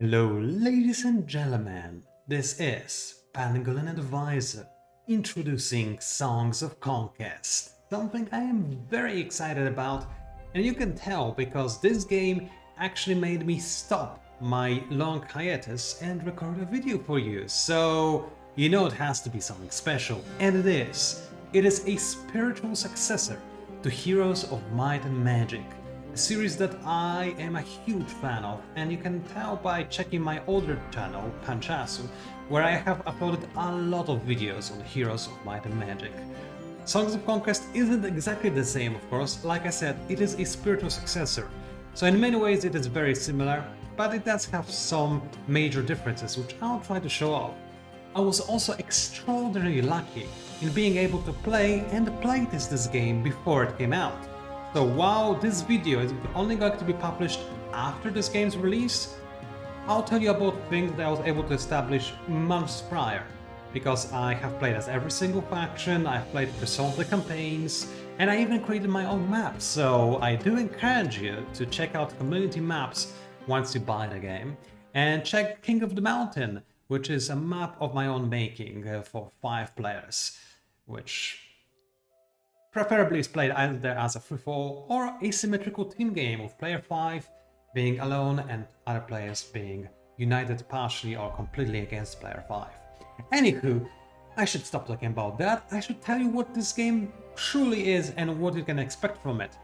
Hello, ladies and gentlemen, this is Pangolin Advisor introducing Songs of Conquest, something I am very excited about, and you can tell because this game actually made me stop my long hiatus and record a video for you, so you know it has to be something special, and it is. It is a spiritual successor to Heroes of Might and Magic, a series that I am a huge fan of, and you can tell by checking my older channel, Panchasu, where I have uploaded a lot of videos on Heroes of Might and Magic. Songs of Conquest isn't exactly the same, of course. Like I said, it is a spiritual successor, so in many ways it is very similar, but it does have some major differences, which I'll try to show off. I was also extraordinarily lucky in being able to play and playtest this game before it came out. So while this video is only going to be published after this game's release, I'll tell you about things that I was able to establish months prior, because I have played as every single faction, I've played through some of the campaigns, and I even created my own maps, so I do encourage you to check out community maps once you buy the game, and check King of the Mountain, which is a map of my own making for 5 players, which preferably is played either as a free-for-all or asymmetrical team game, with player 5 being alone and other players being united partially or completely against player 5. Anywho, I should stop talking about that. I should tell you what this game truly is and what you can expect from it.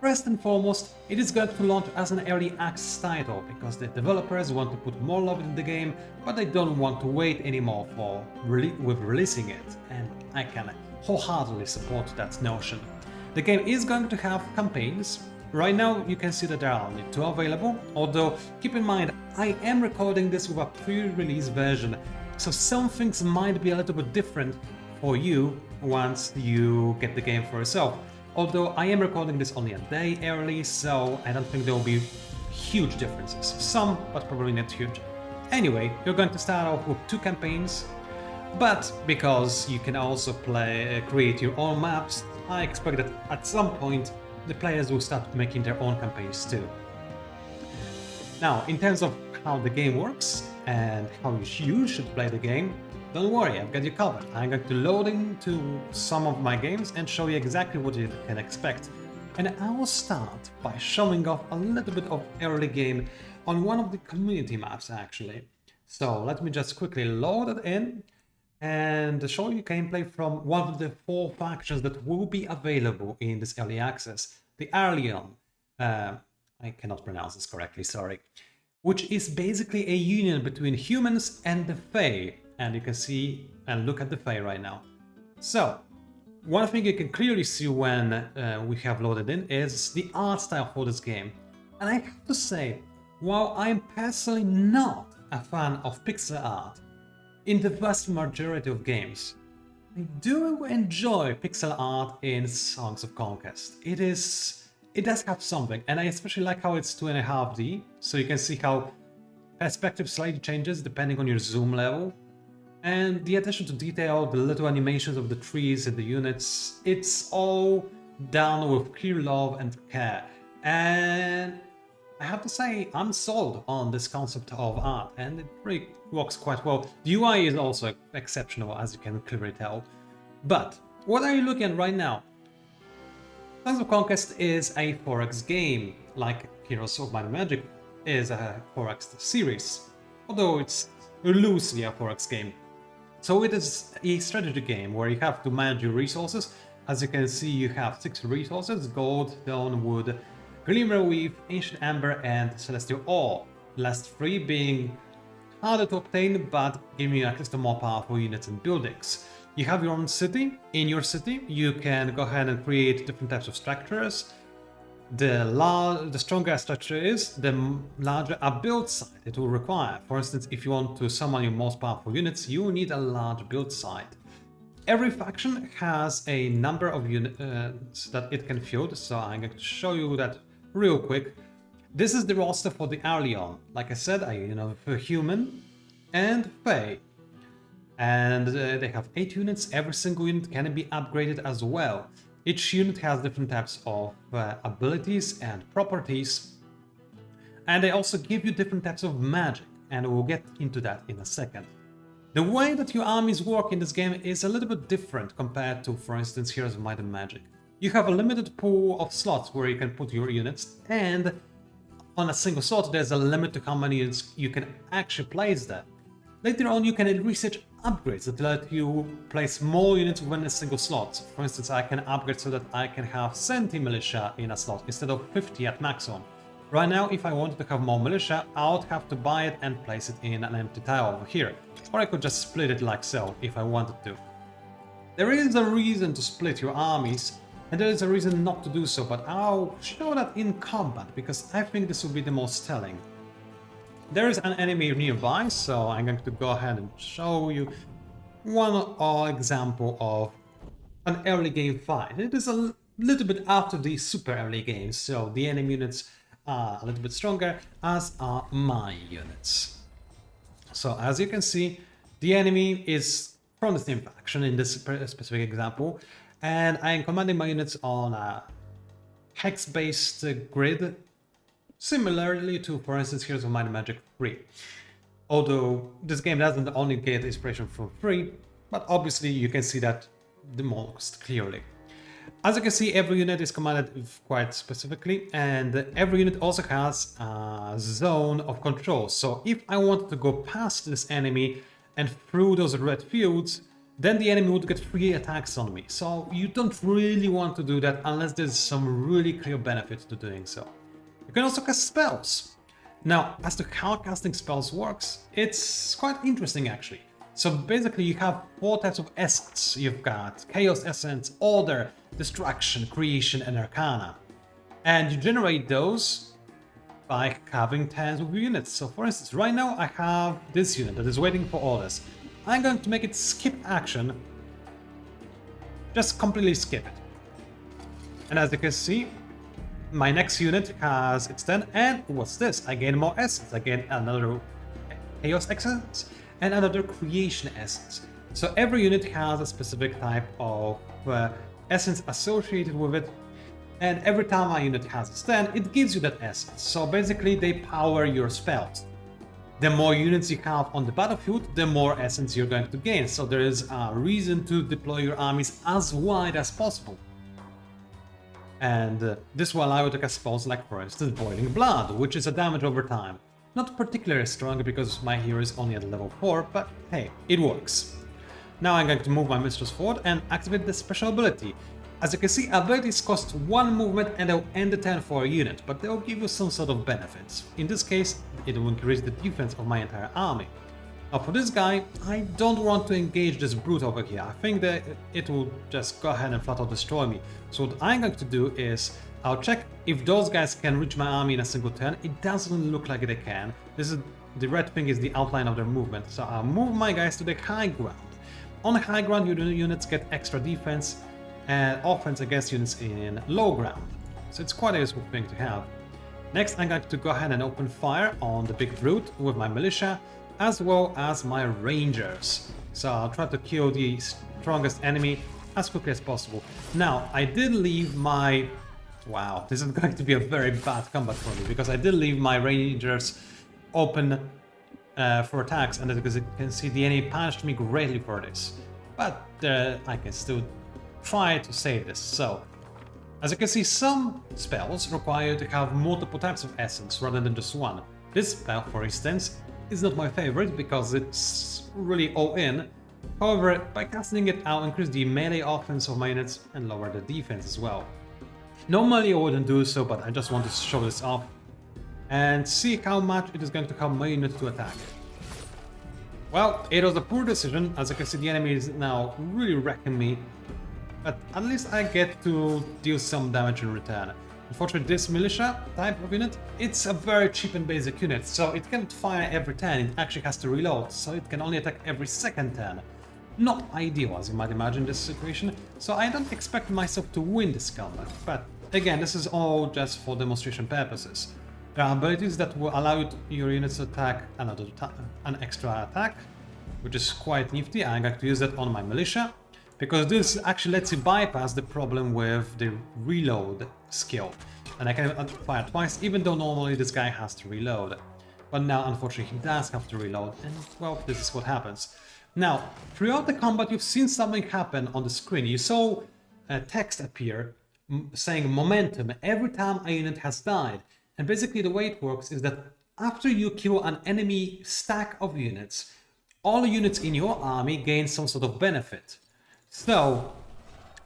First and foremost, it is going to launch as an early access title because the developers want to put more love in the game, but they don't want to wait anymore with releasing it, and I can wholeheartedly support that notion. The game is going to have campaigns. Right now you can see that there are only 2 available, although keep in mind I am recording this with a pre-release version, so some things might be a little bit different for you once you get the game for yourself. Although I am recording this only a day early, so I don't think there will be huge differences. Some, but probably not huge. Anyway, you're going to start off with 2 campaigns, but because you can also create your own maps, I expect that at some point the players will start making their own campaigns too. Now, in terms of how the game works and how you should play the game, don't worry, I've got you covered. I'm going to load into some of my games and show you exactly what you can expect. And I will start by showing off a little bit of early game on one of the community maps actually. So let me just quickly load it in and show you gameplay from one of the 4 factions that will be available in this early access. The Arleon, I cannot pronounce this correctly, sorry, which is basically a union between humans and the Fae. And you can see and look at the Fae right now. So, one thing you can clearly see when we have loaded in is the art style for this game. And I have to say, while I'm personally not a fan of pixel art, in the vast majority of games, I do enjoy pixel art in Songs of Conquest. It does have something, and I especially like how it's 2.5D, so you can see how perspective slightly changes depending on your zoom level. And the attention to detail, the little animations of the trees and the units, it's all done with clear love and care. And I have to say, I'm sold on this concept of art, and it really works quite well. The UI is also exceptional, as you can clearly tell. But what are you looking at right now? Songs of Conquest is a 4X game, like Heroes of Might and Magic is a 4X series, although it's loosely a 4X game. So it is a strategy game where you have to manage your resources. As you can see, you have 6 resources: gold, stone, wood, glimmer weave, ancient amber, and celestial ore. The last 3 being harder to obtain, but giving you access to more powerful units and buildings. You have your own city. In your city, you can go ahead and create different types of structures. The stronger a structure is, the larger a build site it will require. For instance, if you want to summon your most powerful units, you need a large build site. Every faction has a number of units that it can field, so I'm going to show you that real quick. This is the roster for the Arleon. Like I said, for human and Fae. And they have 8 units. Every single unit can be upgraded as well. Each unit has different types of abilities and properties, and they also give you different types of magic. and we'll get into that in a second. The way that your armies work in this game is a little bit different compared to, for instance, Heroes of Might and Magic. You have a limited pool of slots where you can put your units, and on a single slot there's a limit to how many units you can actually place there. Later on you can research upgrades that let you place more units within a single slot. For instance, I can upgrade so that I can have 70 militia in a slot instead of 50 at maximum. Right now, if I wanted to have more militia, I would have to buy it and place it in an empty tile over here. Or I could just split it like so, if I wanted to. There is a reason to split your armies, and there is a reason not to do so, but I'll show that in combat, because I think this will be the most telling. There is an enemy nearby, so I'm going to go ahead and show you one example of an early game fight. It is a little bit after the super early game, so the enemy units are a little bit stronger, as are my units. So as you can see, the enemy is from the same faction in this specific example, and I am commanding my units on a hex-based grid, similarly to, for instance, Heroes of Might and Magic 3. Although this game doesn't only get inspiration from 3, but obviously you can see that the most clearly. As you can see, every unit is commanded quite specifically, and every unit also has a zone of control. So if I wanted to go past this enemy and through those red fields, then the enemy would get free attacks on me. So you don't really want to do that unless there's some really clear benefit to doing so. You can also cast spells. Now, as to how casting spells works, it's quite interesting actually. So basically you have 4 types of essence. You've got Chaos Essence, Order, Destruction, Creation, and Arcana. And you generate those by having 10 of your units. So for instance, right now I have this unit that is waiting for orders. I'm going to make it skip action. Just completely skip it. And as you can see, my next unit has its 10, and what's this? I gain more essence. I gain another Chaos Essence and another Creation Essence. So every unit has a specific type of essence associated with it, and every time a unit has its 10, it gives you that essence. So basically they power your spells. The more units you have on the battlefield, the more essence you're going to gain. So there is a reason to deploy your armies as wide as possible. And this will allow you to cast spells like, for instance, Boiling Blood, which is a damage over time. Not particularly strong because my hero is only at level 4, but hey, it works. Now I'm going to move my Mistress forward and activate the special ability. As you can see, abilities cost 1 movement and they'll end the turn for a unit, but they'll give you some sort of benefits. In this case, it will increase the defense of my entire army. Now for this guy, I don't want to engage this brute over here. I think that it will just go ahead and flat out destroy me. So what I'm going to do is, I'll check if those guys can reach my army in a single turn. It doesn't look like they can. The red thing is the outline of their movement. So I'll move my guys to the high ground. On the high ground, your units get extra defense and offense against units in low ground. So it's quite a useful thing to have. Next, I'm going to go ahead and open fire on the big brute with my militia, as well as my rangers. So I'll try to kill the strongest enemy as quickly as possible. Now, I did leave my... Wow, this is going to be a very bad combat for me, because I did leave my rangers open for attacks, and as you can see, the enemy punished me greatly for this. But I can still try to save this. So, as you can see, some spells require you to have multiple types of essence rather than just one. This spell, for instance, is not my favorite because it's really all in. However, by casting it, I'll increase the melee offense of my units and lower the defense as well. Normally I wouldn't do so, but I just want to show this off and see how much it is going to help my unit to attack. Well, it was a poor decision. As you can see, the enemy is now really wrecking me, but at least I get to deal some damage in return. Unfortunately, this militia type of unit, it's a very cheap and basic unit, so it can't fire every turn. It actually has to reload, so it can only attack every second turn. Not ideal, as you might imagine, this situation, so I don't expect myself to win this combat, but again, this is all just for demonstration purposes. There are abilities that will allow your units to attack an extra attack, which is quite nifty. I'm going to use that on my militia, because this actually lets you bypass the problem with the reload skill. And I can fire twice, even though normally this guy has to reload. but now unfortunately he does have to reload, and well, this is what happens. Now, throughout the combat you've seen something happen on the screen. You saw text appear saying momentum every time a unit has died, and basically the way it works is that after you kill an enemy stack of units, all units in your army gain some sort of benefit. So,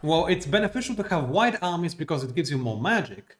well, it's beneficial to have wide armies because it gives you more magic.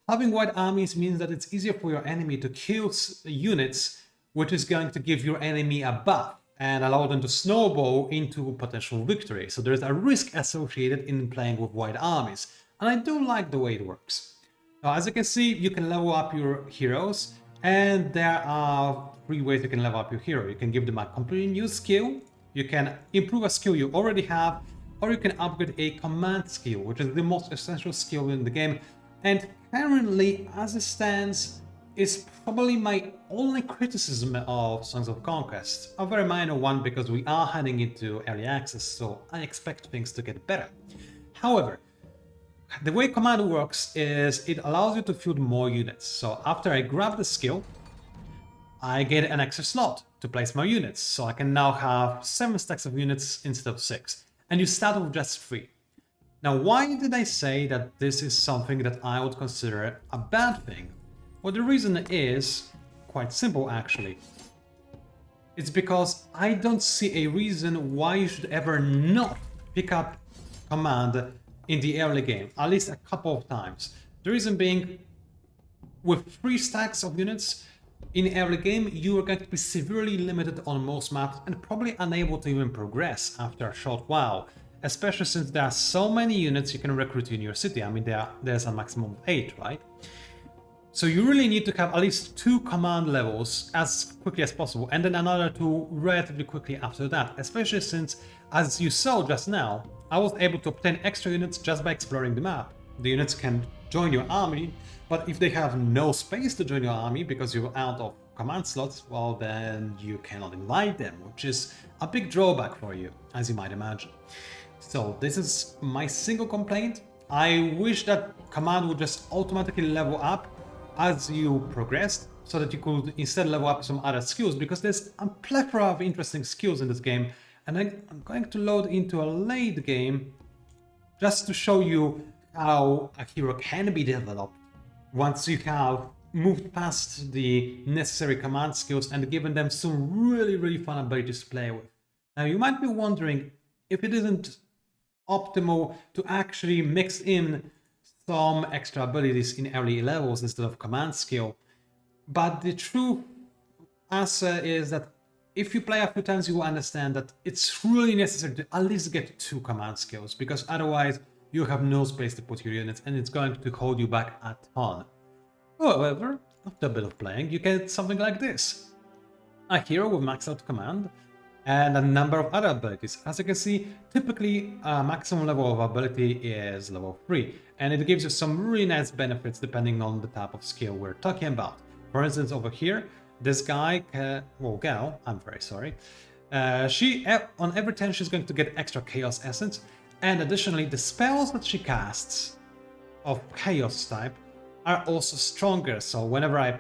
Having wide armies means that it's easier for your enemy to kill units, which is going to give your enemy a buff and allow them to snowball into potential victory. So there's a risk associated in playing with wide armies, and I do like the way it works. Now, as you can see, you can level up your heroes, and there are 3 ways you can level up your hero. You can give them a completely new skill, you can improve a skill you already have, or you can upgrade a command skill, which is the most essential skill in the game, and currently, as it stands, is probably my only criticism of Songs of Conquest. A very minor one because we are heading into early access, so I expect things to get better. However, the way command works is it allows you to field more units. So after I grab the skill, I get an extra slot to place my units. So I can now have 7 stacks of units instead of 6. And you start with just 3. Now, why did I say that this is something that I would consider a bad thing? Well, the reason is quite simple, actually. It's because I don't see a reason why you should ever not pick up command in the early game, at least a couple of times. The reason being, with 3 stacks of units in early game, you are going to be severely limited on most maps and probably unable to even progress after a short while. Especially since there are so many units you can recruit in your city. I mean, there's a maximum of 8, right? So you really need to have at least 2 command levels as quickly as possible, and then another 2 relatively quickly after that. Especially since, as you saw just now, I was able to obtain extra units just by exploring the map. The units can join your army, but if they have no space to join your army because you're out of command slots, well, then you cannot invite them, which is a big drawback for you, as you might imagine. So this is my single complaint. I wish that command would just automatically level up as you progressed, so that you could instead level up some other skills, because there's a plethora of interesting skills in this game, and I'm going to load into a late game just to show you how a hero can be developed once you have moved past the necessary command skills and given them some really fun abilities to play with. Now you might be wondering if it isn't optimal to actually mix in some extra abilities in early levels instead of command skill, but the true answer is that if you play a few times you will understand that it's really necessary to at least get 2 command skills, because otherwise you have no space to put your units and it's going to hold you back a ton. However, after a bit of playing you get something like this: a hero with maxed out command and a number of other abilities. As you can see, typically a maximum level of ability is level 3, and it gives you some really nice benefits depending on the type of skill we're talking about. For instance, over here, this guy, gal, I'm very sorry, she, on every turn she's going to get extra Chaos Essence, and additionally the spells that she casts of Chaos type are also stronger. So whenever I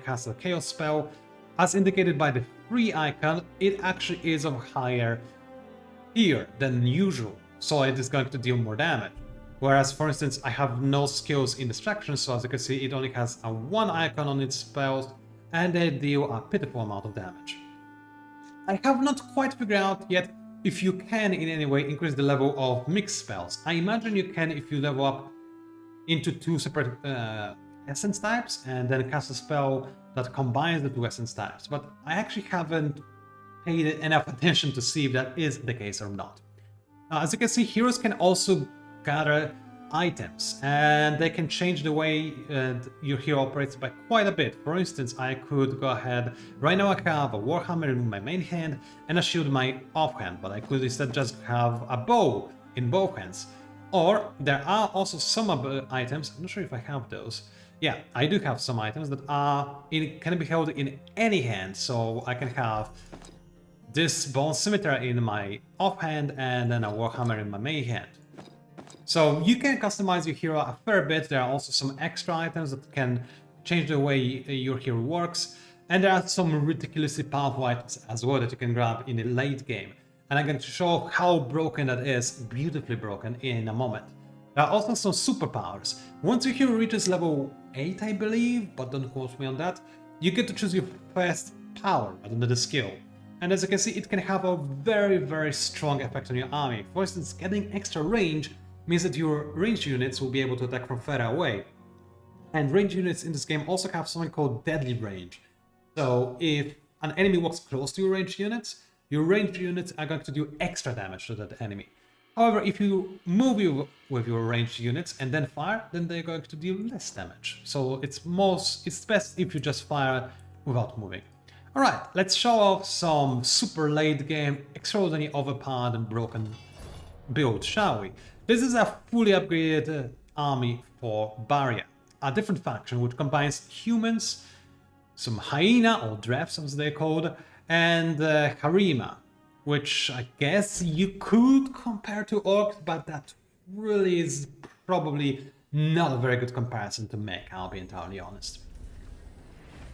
cast a Chaos spell, as indicated by the free icon, it actually is of higher tier than usual, so it is going to deal more damage. Whereas, for instance, I have no skills in distraction, so as you can see, it only has a 1 icon on its spells, and they deal a pitiful amount of damage. I have not quite figured out yet if you can in any way increase the level of mixed spells. I imagine you can if you level up into 2 separate essence types and then cast a spell that combines the 2 essence types, but I actually haven't paid enough attention to see if that is the case or not. As you can see, heroes can also gather items, and they can change the way your hero operates by quite a bit. For instance, I could go ahead, right now I have a warhammer in my main hand and a shield in my offhand, but I could instead just have a bow in both hands. Or there are also some items, I'm not sure if I have those. Yeah, I do have some items that can be held in any hand, so I can have this bone scimitar in my offhand and then a warhammer in my main hand. So you can customize your hero a fair bit. There are also some extra items that can change the way your hero works, And there are some ridiculously powerful items as well that you can grab in the late game. And I'm going to show how broken that is, beautifully broken, in a moment. There are also some superpowers. Once your hero reaches level 8, I believe, but don't quote me on that, you get to choose your first power rather than the skill. And as you can see, it can have a very strong effect on your army. For instance, getting extra range means that your ranged units will be able to attack from further away. And ranged units in this game also have something called deadly range. So if an enemy walks close to your ranged units are going to do extra damage to that enemy. However, if you move with your ranged units and then fire, then they're going to do less damage. So it's best if you just fire without moving. Alright, let's show off some super late game, extraordinarily overpowered and broken build, shall we? This is a fully upgraded army for Barya, a different faction which combines humans, some hyena or drefts as they're called, and harima, which I guess you could compare to orcs, but that really is probably not a very good comparison to make, I'll be entirely honest.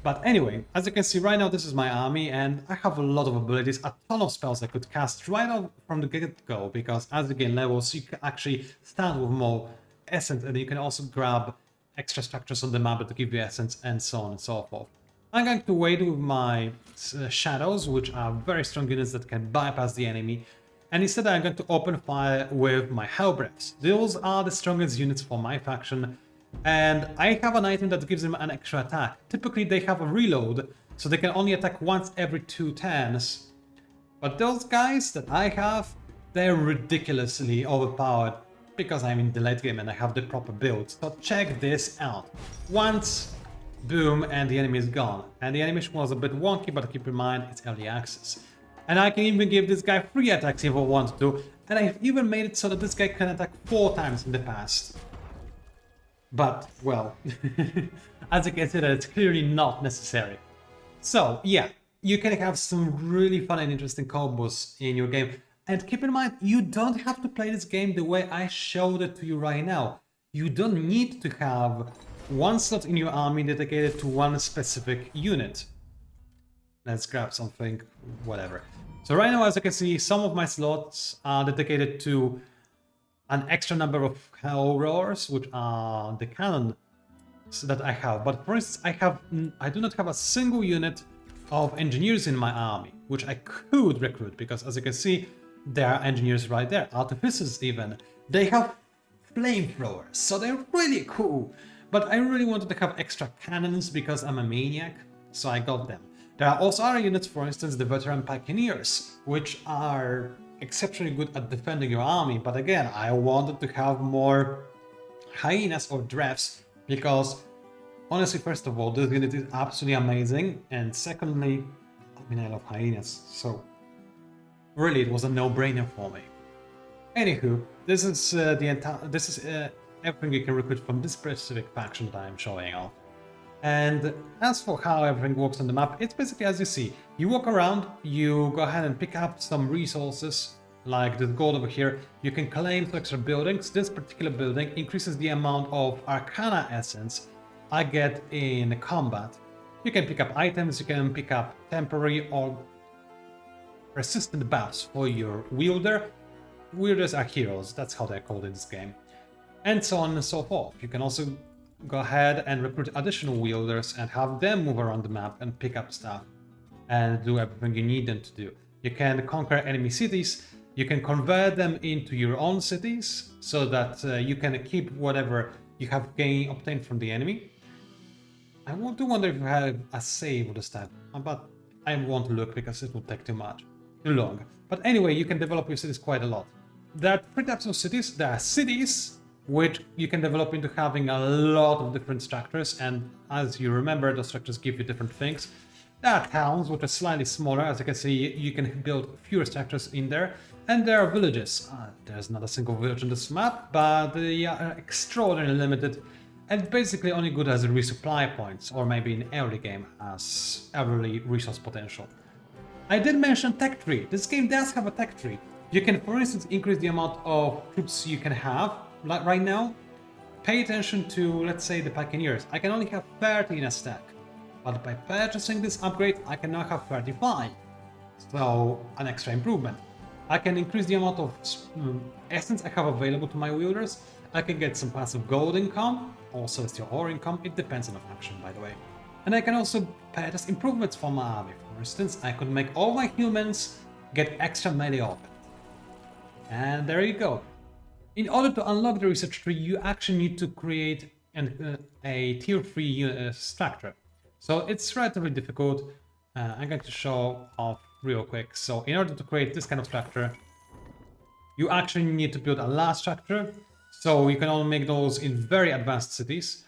But anyway, as you can see right now, this is my army, and I have a lot of abilities, a ton of spells I could cast right off from the get-go, because as you gain levels, you can actually start with more essence, and you can also grab extra structures on the map to give you essence, and so on and so forth. I'm going to wait with my shadows, which are very strong units that can bypass the enemy, and instead I'm going to open fire with my Hellbreaths. Those are the strongest units for my faction, and I have an item that gives them an extra attack. Typically they have a reload, so they can only attack once every 2 turns. But those guys that I have, they're ridiculously overpowered because I'm in the late game and I have the proper build. So check this out. Once, boom, and the enemy is gone. And the animation was a bit wonky, but keep in mind it's early access. And I can even give this guy 3 attacks if I want to, and I've even made it so that this guy can attack 4 times in the past. But, well, as you can see, that it's clearly not necessary. So, yeah, you can have some really fun and interesting combos in your game. And keep in mind, you don't have to play this game the way I showed it to you right now. You don't need to have one slot in your army dedicated to one specific unit. Let's grab something, whatever. So right now, as you can see, some of my slots are dedicated to an extra number of hell roars, which are the cannons that I have. But for instance, I do not have a single unit of engineers in my army, which I could recruit, because as you can see, there are engineers right there, artificers even. They have flamethrowers, so they're really cool. But I really wanted to have extra cannons because I'm a maniac, so I got them. There are also other units, for instance, the veteran pioneers, which are exceptionally good at defending your army, but again, I wanted to have more hyenas or drafts because honestly, first of all, this unit is absolutely amazing, and secondly, I mean, I love hyenas, so really it was a no-brainer for me. Anywho, this is everything you can recruit from this specific faction that I'm showing off. And as for how everything works on the map, it's basically as you see. You walk around, you go ahead and pick up some resources, like the gold over here. You can claim 2 extra buildings. This particular building increases the amount of Arcana essence I get in combat. You can pick up items, you can pick up temporary or persistent buffs for your wielder. Wielders are heroes, that's how they're called in this game. And so on and so forth. You can also go ahead and recruit additional wielders and have them move around the map and pick up stuff and do everything you need them to do. You can conquer enemy cities, you can convert them into your own cities so that you can keep whatever you have obtained from the enemy. I do wonder if you have a save this time, but I won't look because it will take too long. But anyway, you can develop your cities quite a lot. There are 3 types of cities. There are cities, which you can develop into having a lot of different structures, and as you remember, those structures give you different things. There are towns, which are slightly smaller. As you can see, you can build fewer structures in there. And there are villages. There's not a single village on this map, but they are extraordinarily limited and basically only good as resupply points, or maybe in early game as early resource potential. I did mention tech tree. This game does have a tech tree. You can, for instance, increase the amount of troops you can have. Like right now, pay attention to, let's say, the Pioneers. I can only have 30 in a stack. But by purchasing this upgrade, I can now have 35. So, an extra improvement. I can increase the amount of essence I have available to my wielders. I can get some passive gold income, also celestial ore income. It depends on the faction, by the way. And I can also purchase improvements for my army. For instance, I could make all my humans get extra melee open. And there you go. In order to unlock the research tree, you actually need to create a tier 3 structure. So it's relatively difficult. I'm going to show off real quick. So in order to create this kind of structure, you actually need to build a large structure. So you can only make those in very advanced cities.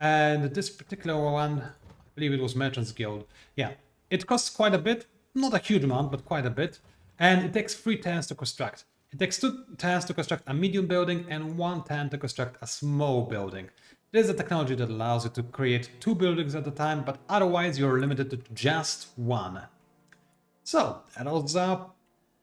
And this particular one, I believe it was Merchants Guild. Yeah, it costs quite a bit. Not a huge amount, but quite a bit. And it takes 3 turns to construct. It takes 2 turns to construct a medium building and 1 turn to construct a small building. There's a technology that allows you to create 2 buildings at a time, but otherwise you're limited to just 1. So, that was a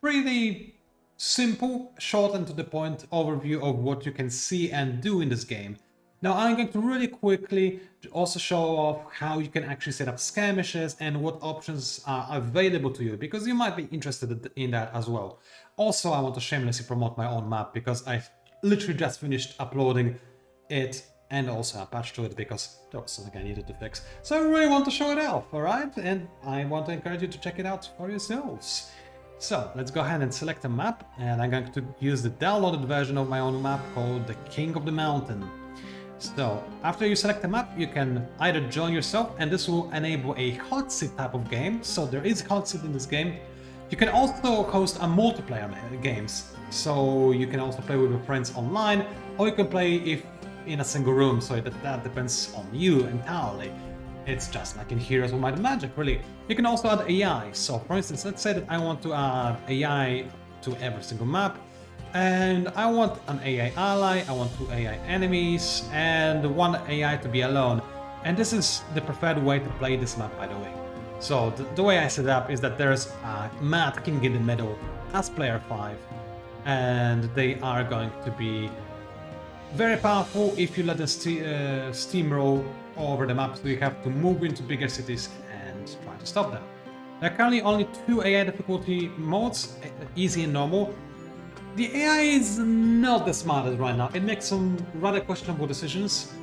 pretty simple, short and to the point overview of what you can see and do in this game. Now I'm going to really quickly also show off how you can actually set up skirmishes and what options are available to you, because you might be interested in that as well. Also, I want to shamelessly promote my own map, because I've literally just finished uploading it and also a patch to it, because there was something I needed to fix. So I really want to show it off, alright? And I want to encourage you to check it out for yourselves. So let's go ahead and select a map, and I'm going to use the downloaded version of my own map called the King of the Mountain. So after you select a map, you can either join yourself, and this will enable a hot seat type of game. So there is hot seat in this game. You can also host a multiplayer games. So you can also play with your friends online, or you can play if in a single room. So that depends on you entirely. It's just like in Heroes of Might and Magic, really. You can also add AI. So for instance, let's say that I want to add AI to every single map. And I want an AI ally, I want 2 AI enemies, and 1 AI to be alone. And this is the preferred way to play this map, by the way. So the way I set it up is that there's a Mad King in the middle as player 5. And they are going to be very powerful if you let them steamroll over the map, so you have to move into bigger cities and try to stop them. There are currently only 2 AI difficulty modes, easy and normal. The AI is not the smartest right now. It makes some rather questionable decisions.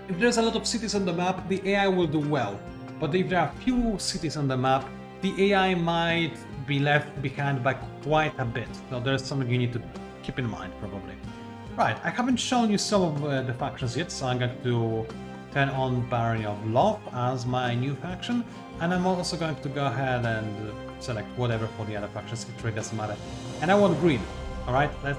If there's a lot of cities on the map, the AI will do well. But if there are few cities on the map, the AI might be left behind by quite a bit. So there's something you need to keep in mind, probably. Right, I haven't shown you some of the factions yet, so I'm going to turn on Barony of Loth as my new faction. And I'm also going to go ahead and select whatever for the other factions, it really doesn't matter. And I want green. Alright, let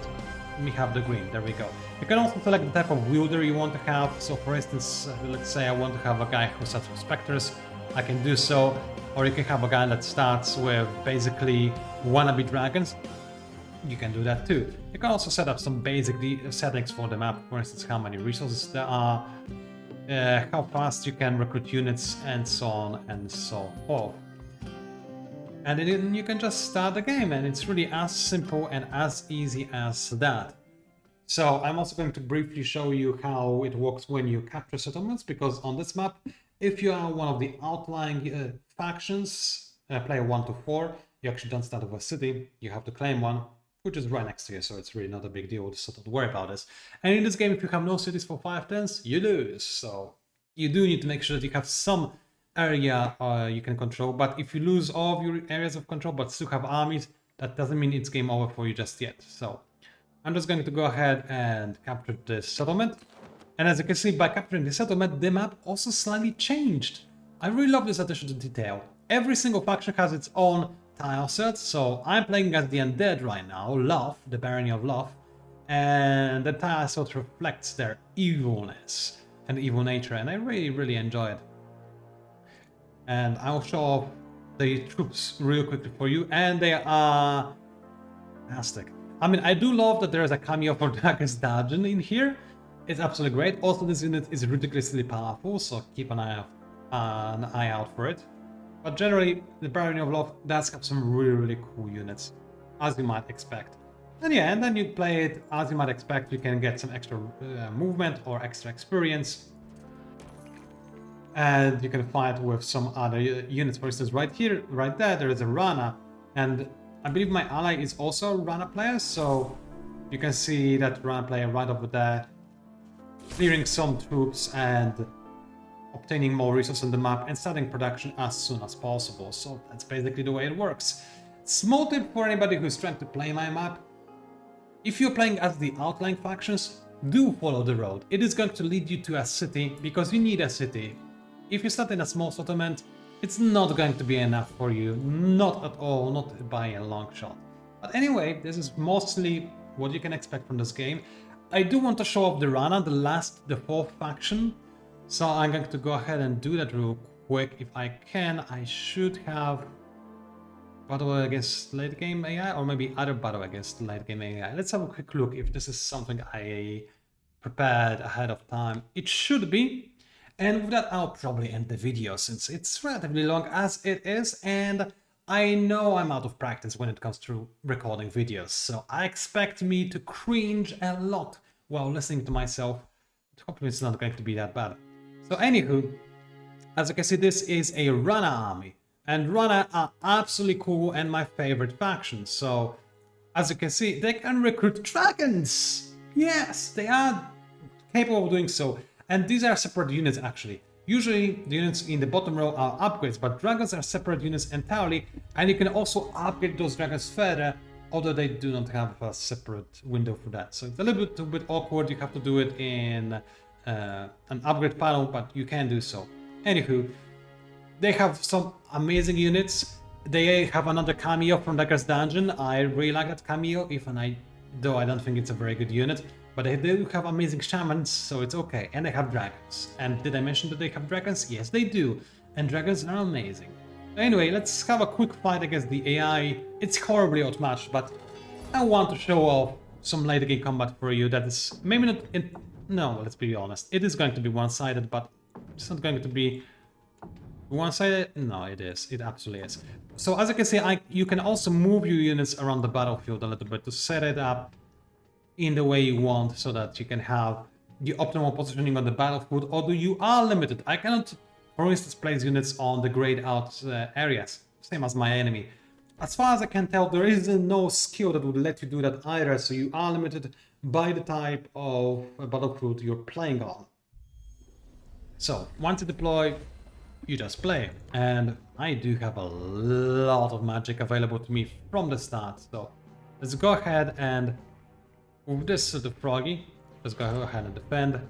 me have the green, there we go. You can also select the type of wielder you want to have. So for instance, let's say I want to have a guy who starts with specters, I can do so. Or you can have a guy that starts with basically wannabe dragons. You can do that too. You can also set up some basic settings for the map, for instance how many resources there are, how fast you can recruit units, and so on and so forth. And then you can just start the game, and it's really as simple and as easy as that. So I'm also going to briefly show you how it works when you capture settlements, because on this map, if you are one of the outlying factions, player 1 to 4, you actually don't start with a city, you have to claim one, which is right next to you, so it's really not a big deal, so don't worry about this. And in this game, if you have no cities for 5 turns, you lose. So you do need to make sure that you have some area you can control, but if you lose all of your areas of control but still have armies, that doesn't mean it's game over for you just yet. So I'm just going to go ahead and capture this settlement. And as you can see, by capturing the settlement, the map also slightly changed. I really love this attention to detail. Every single faction has its own tile set, so I'm playing as the undead right now, Loth, the Barony of Loth, and the tile set reflects their evilness and evil nature, and I really enjoy it. And I'll show off the troops real quickly for you, and they are fantastic. I mean, I do love that there is a cameo for Dragon's Dungeon in here. It's absolutely great. Also, this unit is ridiculously powerful, so keep an eye out for it. But generally, the Barony of Loth does have some really cool units, as you might expect. And yeah, and then you play it as you might expect. You can get some extra movement or extra experience. and you can fight with some other units. For instance, right here, right there is a Rana, and I believe my ally is also a Rana player, so you can see that Rana player right over there, clearing some troops and obtaining more resources on the map and starting production as soon as possible. So that's basically the way it works. Small tip for anybody who's trying to play my map: if you're playing as the outlying factions, do follow the road. It is going to lead you to a city, because you need a city. If you start in a small settlement, it's not going to be enough for you, not at all, not by a long shot. But anyway, this is mostly what you can expect from this game. I do want to show off the Rana, the fourth faction, so I'm going to go ahead and do that real quick if I can. I should have battle against late game AI, or maybe other battle against late game AI. Let's have a quick look if this is something I prepared ahead of time. It should be. And with that, I'll probably end the video, since it's relatively long as it is, and I know I'm out of practice when it comes to recording videos, so I expect me to cringe a lot while listening to myself, but hopefully it's not going to be that bad. So anywho, as you can see, this is a Rana army, and Rana are absolutely cool and my favorite faction. So as you can see, they can recruit dragons! Yes, they are capable of doing so. And these are separate units actually. Usually the units in the bottom row are upgrades, but dragons are separate units entirely, and you can also upgrade those dragons further, although they do not have a separate window for that. So it's a little bit awkward, you have to do it in an upgrade panel, but you can do so. Anywho, they have some amazing units. They have another cameo from Dagger's Dungeon. I really like that cameo, though I don't think it's a very good unit. But they do have amazing shamans, so it's okay. And they have dragons. And did I mention that they have dragons? Yes, they do. And dragons are amazing. Anyway, let's have a quick fight against the AI. It's horribly outmatched, but I want to show off some late game combat for you that is maybe not... No, let's be honest. It is going to be one-sided, but it's not going to be one-sided. No, it is. It absolutely is. So as you can see, you can also move your units around the battlefield a little bit to set it up in the way you want, so that you can have the optimal positioning on the battlefield, although you are limited. I cannot, for instance, place units on the grayed out areas, same as my enemy. As far as I can tell, there is no skill that would let you do that either, so you are limited by the type of battlefield you're playing on. So, once you deploy, you just play. And I do have a lot of magic available to me from the start, so let's go ahead and move this to the froggy. Let's go ahead and defend.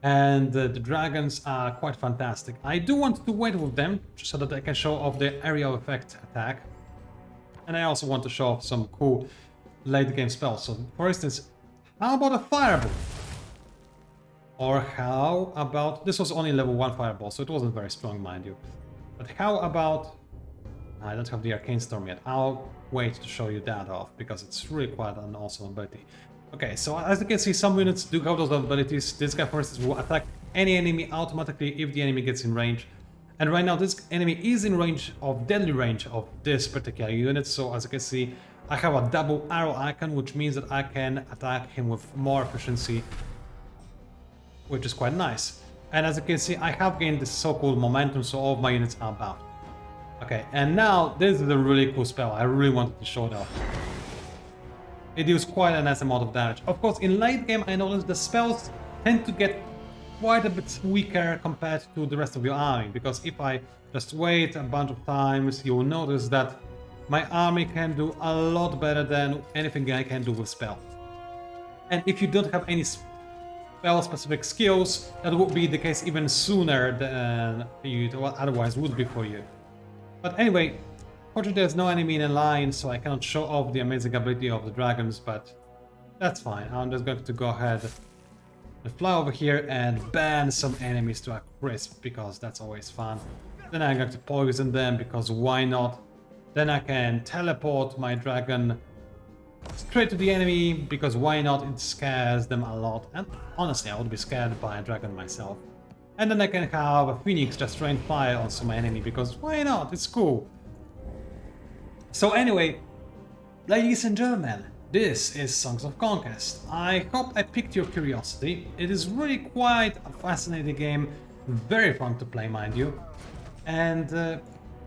And the dragons are quite fantastic. I do want to wait with them, just so that I can show off the area of effect attack. And I also want to show off some cool late game spells. So, for instance, how about a fireball? Or how about... This was only level 1 fireball, so it wasn't very strong, mind you. But how about... I don't have the Arcane Storm yet. I'll wait to show you that off, because it's really quite an awesome ability. Okay, so as you can see, some units do have those abilities. This guy, for instance, will attack any enemy automatically if the enemy gets in range. And right now, this enemy is in range of deadly range of this particular unit. So as you can see, I have a double arrow icon, which means that I can attack him with more efficiency, which is quite nice. And as you can see, I have gained this so-called momentum, so all of my units are buffed. Okay, and now this is a really cool spell. I really wanted to show it off. It deals quite a nice amount of damage. Of course, in late game, I noticed the spells tend to get quite a bit weaker compared to the rest of your army, because if I just wait a bunch of times, you'll notice that my army can do a lot better than anything I can do with spells. And if you don't have any spell-specific skills, that would be the case even sooner than you otherwise would be for you. But anyway, fortunately there's no enemy in a line, so I cannot show off the amazing ability of the dragons, but that's fine. I'm just going to go ahead and fly over here and ban some enemies to a crisp, because that's always fun. Then I'm going to poison them, because why not? Then I can teleport my dragon straight to the enemy, because why not? It scares them a lot, and honestly I would be scared by a dragon myself. And then I can have a phoenix just rain fire on some enemy, because why not? It's cool. So anyway, ladies and gentlemen, this is Songs of Conquest. I hope I piqued your curiosity. It is really quite a fascinating game. very fun to play, mind you, and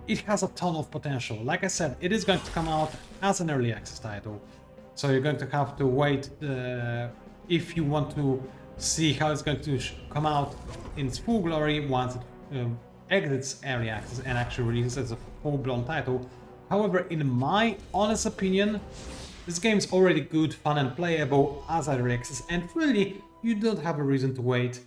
it has a ton of potential. Like I said, it is going to come out as an early access title, so you're going to have to wait if you want to see how it's going to come out in its full glory once it exits early access and actually releases as a full-blown title. However, in my honest opinion, this game is already good, fun and playable as early access, and really, you don't have a reason to wait.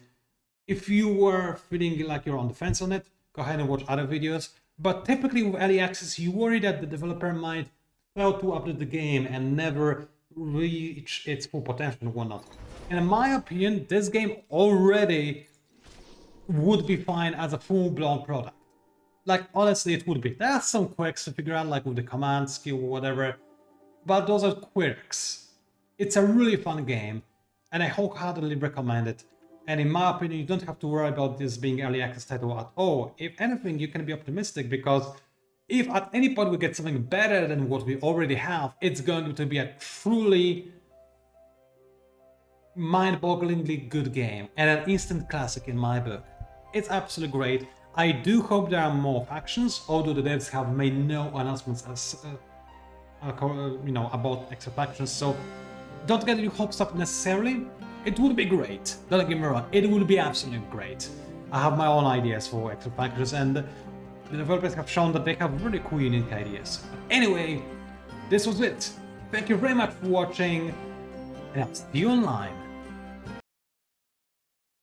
If you were feeling like you're on the fence on it, go ahead and watch other videos. But typically with early access, you worry that the developer might fail to update the game and never reach its full potential and whatnot. And in my opinion, this game already would be fine as a full-blown product. Like, honestly, it would be. There are some quirks to figure out, like with the command skill or whatever, but those are quirks. It's a really fun game, and I wholeheartedly recommend it. And in my opinion, you don't have to worry about this being early access title at all. If anything, you can be optimistic, because if at any point we get something better than what we already have, it's going to be a truly mind-bogglingly good game and an instant classic in my book. It's absolutely great. I do hope there are more factions, although the devs have made no announcements as about extra factions, so don't get your hopes up necessarily. It would be great, don't get me wrong, it would be absolutely great. I have my own ideas for extra factions, and the developers have shown that they have really cool, unique ideas. But anyway, this was it. Thank you very much for watching, and I'll see you online.